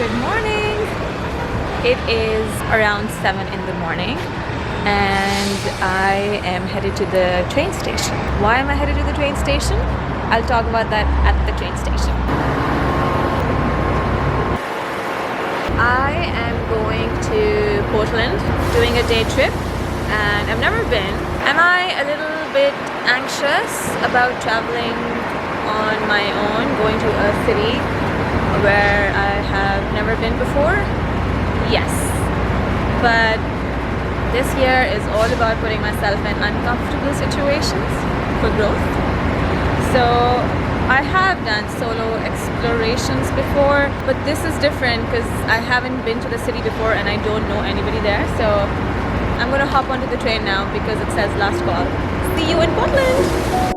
Good morning. It is around 7 in the morning and I am headed to the train station. Why am I headed to the train station? I'll talk about that at the train station. I am going to Portland doing a day trip and I've never been. Am I a little bit anxious about traveling on my own, going to a city where I have never been before? Yes, but this year is all about putting myself in uncomfortable situations for growth. So I have done solo explorations before, but this is different because I haven't been to the city before and I don't know anybody there. So I'm gonna hop onto the train now because it says last call. See you in Portland!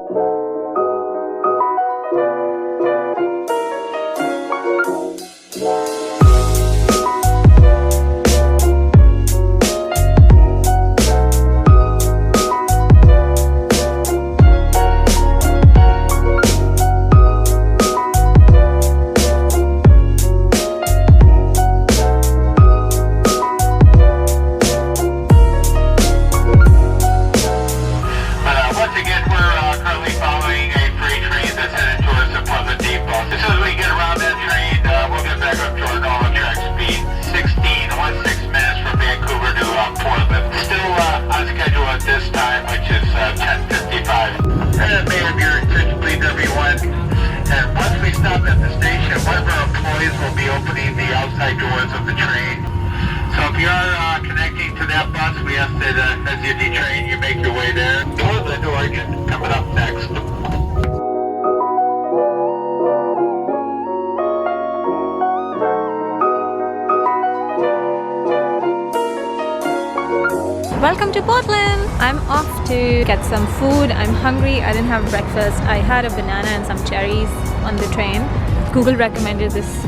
As you detrain, you make your way there. Portland, Oregon, coming up next. Welcome to Portland! I'm off to get some food. I'm hungry. I didn't have breakfast. I had a banana and some cherries on the train. Google recommended this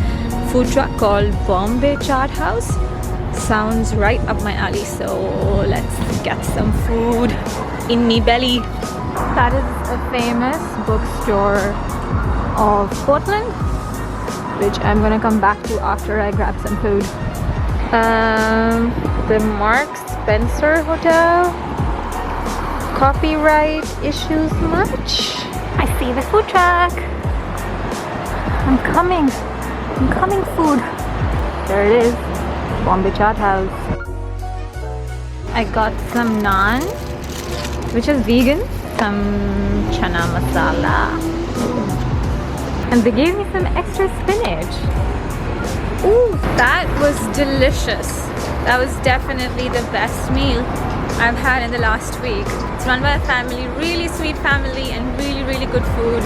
food truck called Bombay Chaat House. Sounds right up my alley, so let's get some food in me belly. That is a famous bookstore of Portland, which I'm gonna come back to after I grab some food. The Mark Spencer Hotel. Copyright issues much? I see the food truck. I'm coming food. There it is. Bombay Chaat House. I got some naan, which is vegan, some chana masala, and they gave me some extra spinach. Ooh, that was delicious. That was definitely the best meal I've had in the last week. It's run by a family, really sweet family, and really good food,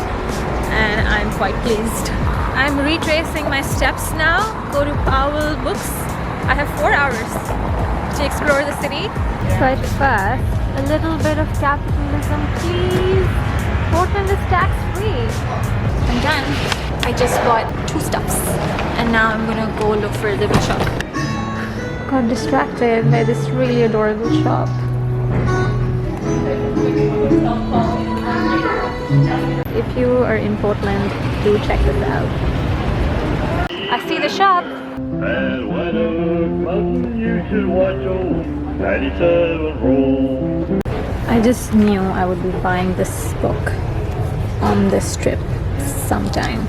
and I'm quite pleased. I'm retracing my steps now. Go to Powell Books. I have 4 hours to explore the city. But first, a little bit of capitalism, please. Portland is tax-free. I'm done. I just bought 2 stuffs and now I'm gonna go look for the shop. Got distracted by this really adorable shop. If you are in Portland, do check this out. I see the shop. And when it comes, you should watch old 97 roll. I just knew I would be buying this book on this trip sometime.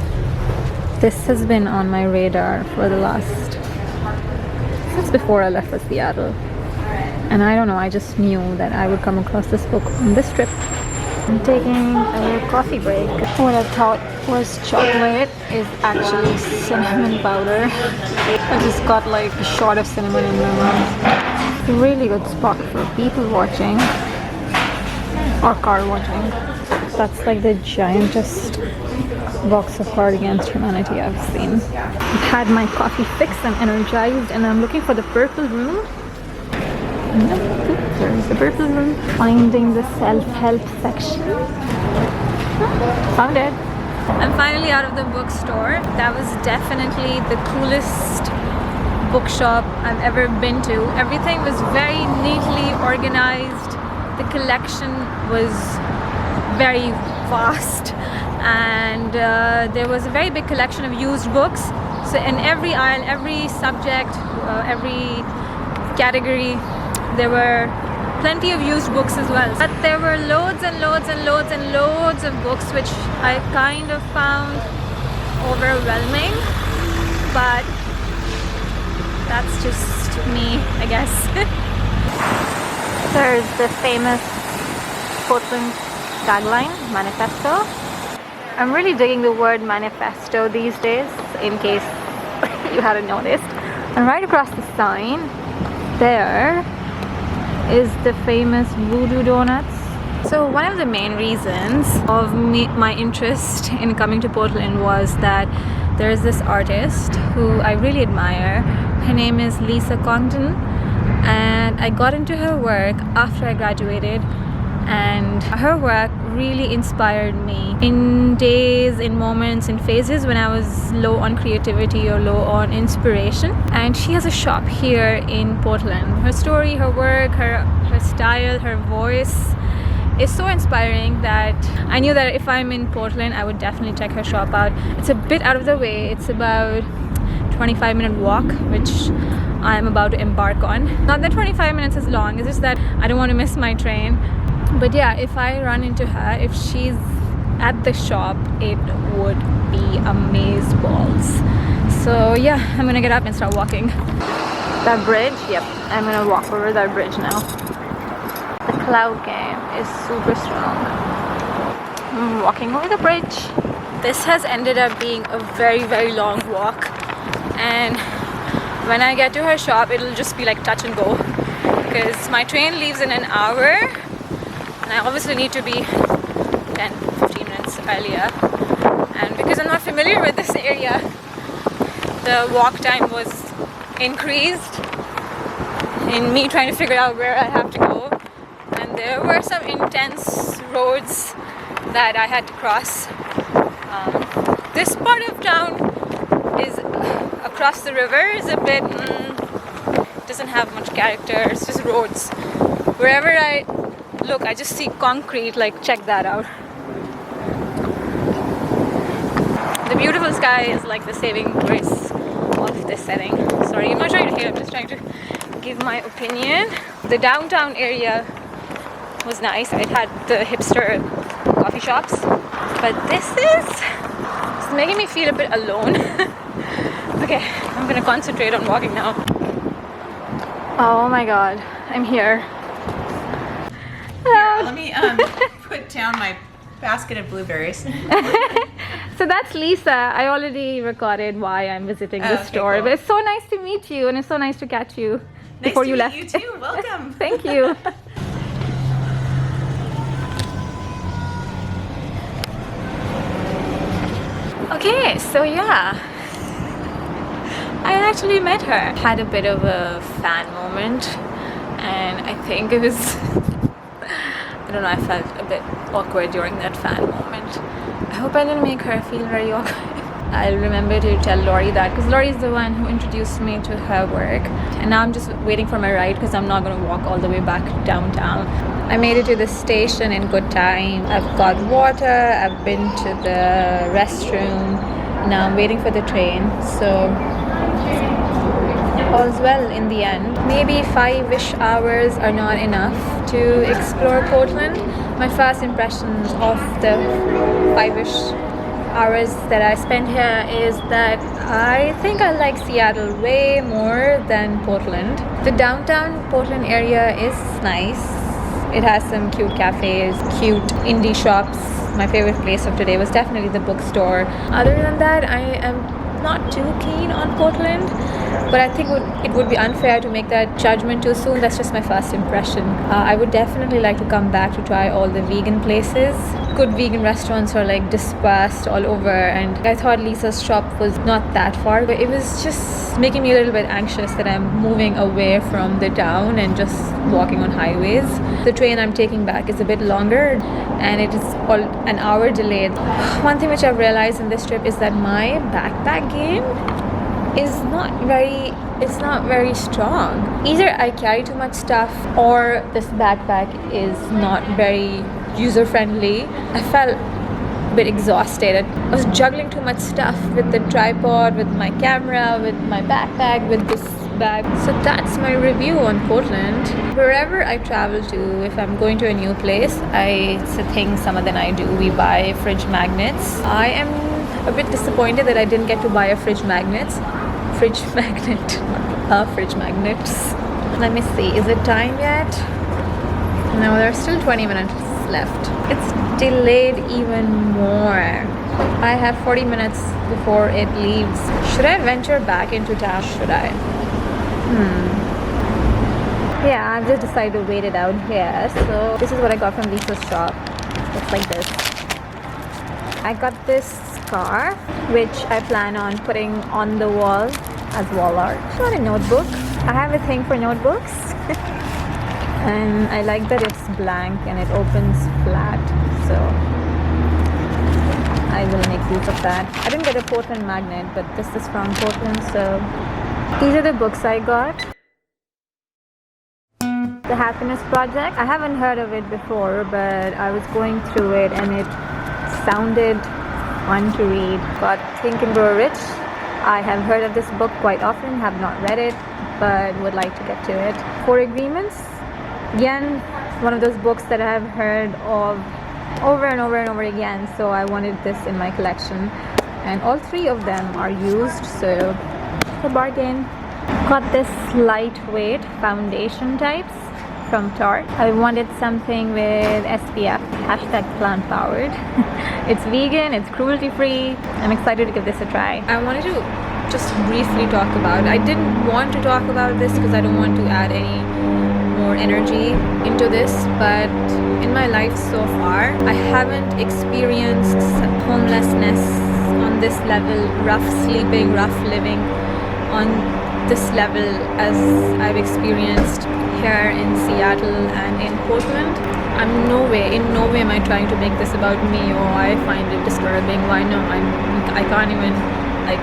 This has been on my radar for the last, since before I left for Seattle. And I don't know, I just knew that I would come across this book on this trip. I'm taking a little coffee break. What I thought was chocolate is actually cinnamon powder. I just got like a shot of cinnamon in my mouth. It's a really good spot for people watching or car watching. That's like the giantest box of Cards Against Humanity I've seen. I've had my coffee fix, I'm energized, and I'm looking for the purple room. There's the purple room. Finding the self-help section. Found it. I'm finally out of the bookstore. That was definitely the coolest bookshop I've ever been to. Everything was very neatly organized. The collection was very vast, and there was a very big collection of used books, So in every aisle, every subject, every category, there were plenty of used books as well. But there were loads and loads and loads and loads of books which I kind of found overwhelming, but that's just me, I guess. There's the famous Portland tagline, manifesto. I'm really digging the word manifesto these days, in case you hadn't noticed. And right across the sign there is the famous Voodoo Donuts. So one of the main reasons of my interest in coming to Portland was that there's this artist who I really admire. Her name is Lisa Condon, and I got into her work after I graduated, and her work really inspired me in days, in moments, in phases when I was low on creativity or low on inspiration. And she has a shop here in Portland. Her story, her work, her style, her voice is so inspiring that I knew that if I'm in Portland, I would definitely check her shop out. It's a bit out of the way. It's about 25-minute walk, which I'm about to embark on. Not that 25 minutes is long, it's just that I don't want to miss my train. But yeah, if I run into her, if she's at the shop, it would be amazeballs. So yeah, I'm gonna get up and start walking. That bridge, yep, I'm gonna walk over that bridge now. The cloud game is super strong. I'm walking over the bridge. This has ended up being a very, very long walk. And when I get to her shop, it'll just be like touch and go. Because my train leaves in an hour. And I obviously need to be 10-15 minutes earlier, and because I'm not familiar with this area, the walk time was increased in me trying to figure out where I have to go, and there were some intense roads that I had to cross. This part of town is across the river, is a bit doesn't have much character. It's just roads. Wherever I look, I just see concrete. Like, check that out. The beautiful sky is like the saving grace of this setting. Sorry, I'm not trying to hate, I'm just trying to give my opinion. The downtown area was nice. It had the hipster coffee shops, but this is making me feel a bit alone. Okay, I'm gonna concentrate on walking now. Oh my god, I'm here. Here, let me put down my basket of blueberries. So that's Lisa. I already recorded why I'm visiting the store. Cool. But it's so nice to meet you, and it's so nice to catch you Nice before to you meet left. you too. Welcome. Thank you. Okay, so yeah, I actually met her. Had a bit of a fan moment, and I think it was I don't know, I felt a bit awkward during that fan moment. I hope I didn't make her feel very awkward. I'll remember to tell Laurie that, because Laurie is the one who introduced me to her work, and now I'm just waiting for my ride because I'm not going to walk all the way back downtown. I made it to the station in good time. I've got water, I've been to the restroom, now I'm waiting for the train, so all's well in the end. Maybe 5-ish hours are not enough to explore Portland. My first impressions of the 5-ish hours that I spent here is that I think I like Seattle way more than Portland. The downtown Portland area is nice. It has some cute cafes, cute indie shops. My favorite place of today was definitely the bookstore. Other than that, I am not too keen on Portland, but I think it would be unfair to make that judgment too soon. That's just my first impression. I would definitely like to come back to try all the vegan places. Good vegan restaurants are like dispersed all over, and I thought Lisa's shop was not that far, but it was just making me a little bit anxious that I'm moving away from the town and just walking on highways. The train I'm taking back is a bit longer, and it is all an hour delayed. One thing which I've realized in this trip is that my backpack game is not very strong. Either I carry too much stuff, or this backpack is not very user friendly. I felt a bit exhausted. I was juggling too much stuff with the tripod, with my camera, with my backpack, with this bag. So that's my review on Portland. Wherever I travel to, if I'm going to a new place, it's a thing Samadh and I do. We buy fridge magnets. I am a bit disappointed that I didn't get to buy a fridge magnet. Let me see, is it time yet? No, there's still 20 minutes left. It's delayed even more. I have 40 minutes before it leaves. Should I venture back into town? Should I? Yeah, I've just decided to wait it out here. So this is what I got from Lisa's shop. It's like this. I got this scarf, which I plan on putting on the wall as wall art. It's not a notebook. I have a thing for notebooks. And I like that it's blank and it opens flat. So I will make use of that. I didn't get a Portland magnet, but this is from Portland. So these are the books I got. The Happiness Project. I haven't heard of it before, but I was going through it and it sounded fun to read. Got Think and Grow Rich. I have heard of this book quite often, have not read it, but would like to get to it. Four Agreements. Again, one of those books that I have heard of over and over and over again, so I wanted this in my collection. And all three of them are used, so it's a bargain. Got this lightweight foundation types from Tarte. I wanted something with SPF, hashtag plant powered. It's vegan, it's cruelty free. I'm excited to give this a try. I wanted to just briefly talk about, I didn't want to talk about this because I don't want to add any more energy into this, but in my life so far, I haven't experienced homelessness on this level, rough sleeping, rough living on this level as I've experienced here in Seattle and in Portland. In no way am I trying to make this about me or I find it disturbing. Why no? I can't even, like,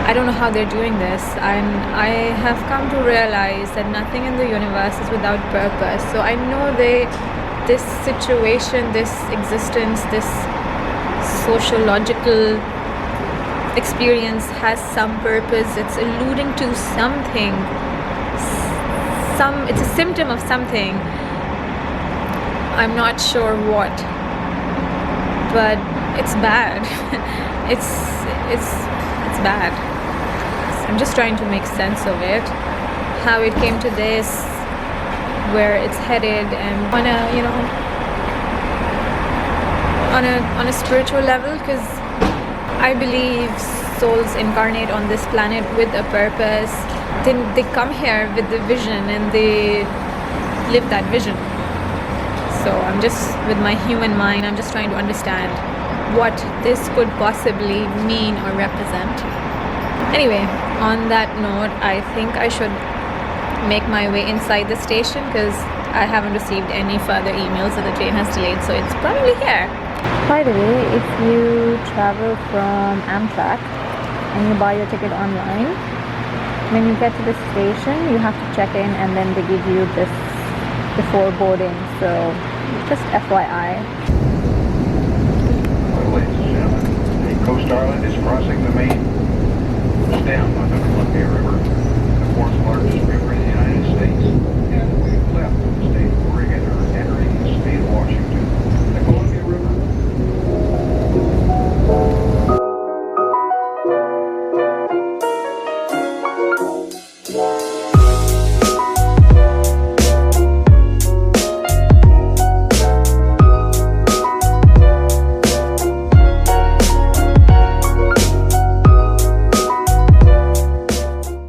I don't know how they're doing this, and I have come to realize that nothing in the universe is without purpose. So I know this situation, this existence, this sociological experience has some purpose. It's alluding to something. It's a symptom of something. I'm not sure what, but it's bad. it's bad. I'm just trying to make sense of it, how it came to this, where it's headed, and on a spiritual level, because I believe souls incarnate on this planet with a purpose. They come here with the vision and they live that vision. So I'm just, with my human mind, I'm just trying to understand what this could possibly mean or represent. Anyway, on that note, I think I should make my way inside the station because I haven't received any further emails that the train has delayed, so it's probably here. By the way, if you travel from Amtrak and you buy your ticket online, when you get to the station, you have to check in and then they give you this before boarding, so just FYI. Well, ladies and gentlemen, the Coast Island is crossing the main. Down on the Columbia River.